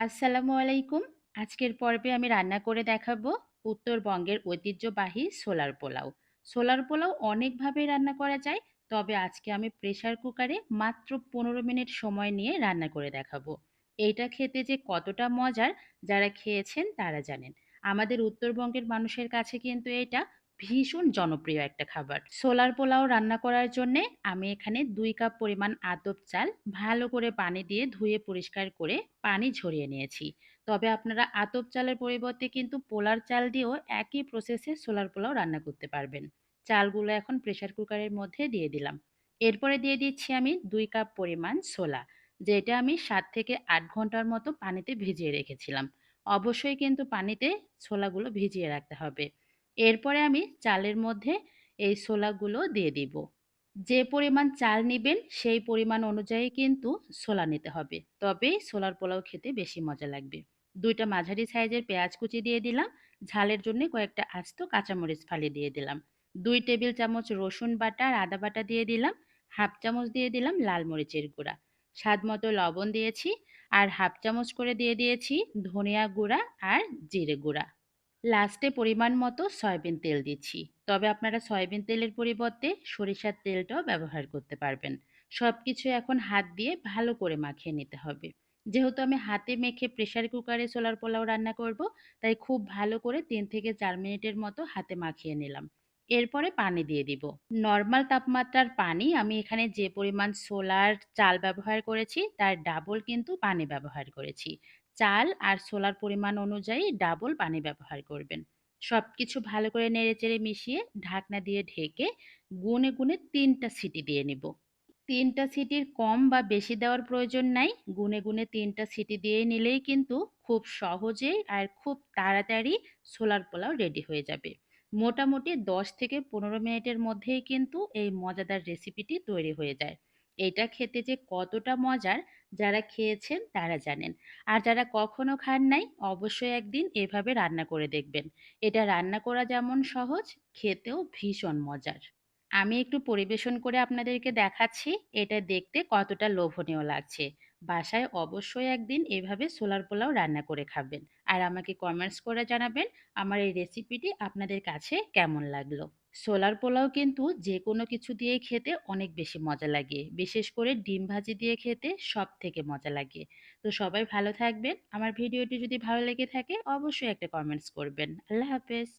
আসসালামু আলাইকুম। আজকের পর্বে আমি রান্না করে দেখাবো উত্তরবঙ্গের ঐতিহ্যবাহী ছোলার পোলাও। ছোলার পোলাও অনেকভাবে রান্না করা যায়, তবে আজকে আমি প্রেসার কুকারে মাত্র ১৫ মিনিট সময় নিয়ে রান্না করে দেখাবো। এইটা খেতে যে কতটা মজার, যারা খেয়েছেন তারা জানেন। আমাদের উত্তরবঙ্গের মানুষের কাছে কিন্তু এটা ভীষণ জনপ্রিয় একটা খাবার। ছোলার পোলাও রান্না করার জন্যে আমি এখানে ২ কাপ পরিমাণ আতপ চাল ভালো করে পানি দিয়ে ধুয়ে পরিষ্কার করে পানি ঝরিয়ে নিয়েছি। তবে আপনারা আতপ চালের পরিবর্তে কিন্তু পোলার চাল দিয়েও একই প্রসেসে ছোলার পোলাও রান্না করতে পারবেন। চালগুলো এখন প্রেসার কুকারের মধ্যে দিয়ে দিলাম। এরপরে দিয়ে দিচ্ছি আমি ২ কাপ পরিমাণ ছোলা, যেটা আমি ৭ থেকে ৮ ঘন্টার মতো পানিতে ভিজিয়ে রেখেছিলাম। অবশ্যই কিন্তু পানিতে ছোলাগুলো ভিজিয়ে রাখতে হবে। এরপরে আমি চালের মধ্যে এই ছোলাগুলো দিয়ে দিব। যে পরিমাণ চাল নিবেন সেই পরিমাণ অনুযায়ী কিন্তু ছোলা নিতে হবে। তবেই ছোলার পোলাও খেতে বেশি মজা লাগবে। ২ টা মাঝারি সাইজের পেঁয়াজ কুচি দিয়ে দিলাম। ঝালের জন্য কয়েকটা আস্ত কাঁচামরিচ ফালি দিয়ে দিলাম। ২ টেবিল চামচ রসুন বাটা আর আদা বাটা দিয়ে দিলাম। ১/২ চামচ দিয়ে দিলাম লাল মরিচের গুঁড়া। স্বাদমতো লবণ দিয়েছি আর ১/২ চামচ করে দিয়ে দিয়েছি ধনিয়া গুঁড়া আর জিরে গুঁড়া। লাস্টে পরিমাণ মতো সয়াবিন তেল দিচ্ছি। তবে আপনারা সয়াবিন তেলের পরিবর্তে সরিষার তেলটাও ব্যবহার করতে পারবেন। সবকিছু এখন হাত দিয়ে ভালো করে মাখিয়ে নিতে হবে। যেহেতু আমি হাতে মেখে প্রেসার কুকারে ছোলার পোলাও রান্না করব, তাই খুব ভালো করে ৩ থেকে ৪ মিনিটের মতো হাতে মাখিয়ে নিলাম। এরপরে পানি দিয়ে দিব। নরমাল তাপমাত্রার পানি, আমি এখানে যে পরিমাণ ছোলার চাল ব্যবহার করেছি তার ডাবল কিন্তু পানি ব্যবহার করেছি। চাল আর ছোলার পরিমাণ অনুযায়ী ডাবল পানি ব্যবহার করবেন। সবকিছু ভালো করে নেড়েচেড়ে মিশিয়ে ঢাকনা দিয়ে ঢেকে গুনে গুনে ৩টা সিটি দিয়ে নিব। ৩টা সিটির কম বা বেশি দেওয়ার প্রয়োজন নাই। গুনে গুনে ৩টা সিটি দিয়ে নিলেই কিন্তু খুব সহজেই আর খুব তাড়াতাড়ি ছোলার পোলাও রেডি হয়ে যাবে। মোটামুটি ১০ থেকে ১৫ মিনিটের মধ্যেই কিন্তু এই মজাদার রেসিপিটি তৈরি হয়ে যায়। এটা খেতে যে কতটা মজার, যারা খেয়েছেন তারা জানেন। আর যারা কখনো খান নাই, অবশ্যই একদিন এভাবে রান্না করে দেখবেন। এটা রান্না করা যেমন সহজ, খেতেও ভীষণ মজার। আমি একটু পরিবেশন করে আপনাদেরকে দেখাচ্ছি এটা দেখতে কতটা লোভনীয় লাগছে। বাসায় অবশ্যই একদিন এভাবে ছোলার পোলাও রান্না করে খাবেন। আর আমাকে কমেন্টস করে জানাবেন আমার এই রেসিপিটি আপনাদের কাছে কেমন লাগলো। ছোলার পোলাও কিন্তু যেকোনো কিছু দিয়ে খেতে অনেক বেশি মজা লাগে। বিশেষ করে ডিম ভাজি দিয়ে খেতে সবথেকে মজা লাগে। তো সবাই ভালো থাকবেন। আমার ভিডিওটি যদি ভালো লেগে থাকে অবশ্যই একটা কমেন্টস করবেন। আল্লাহ হাফেজ।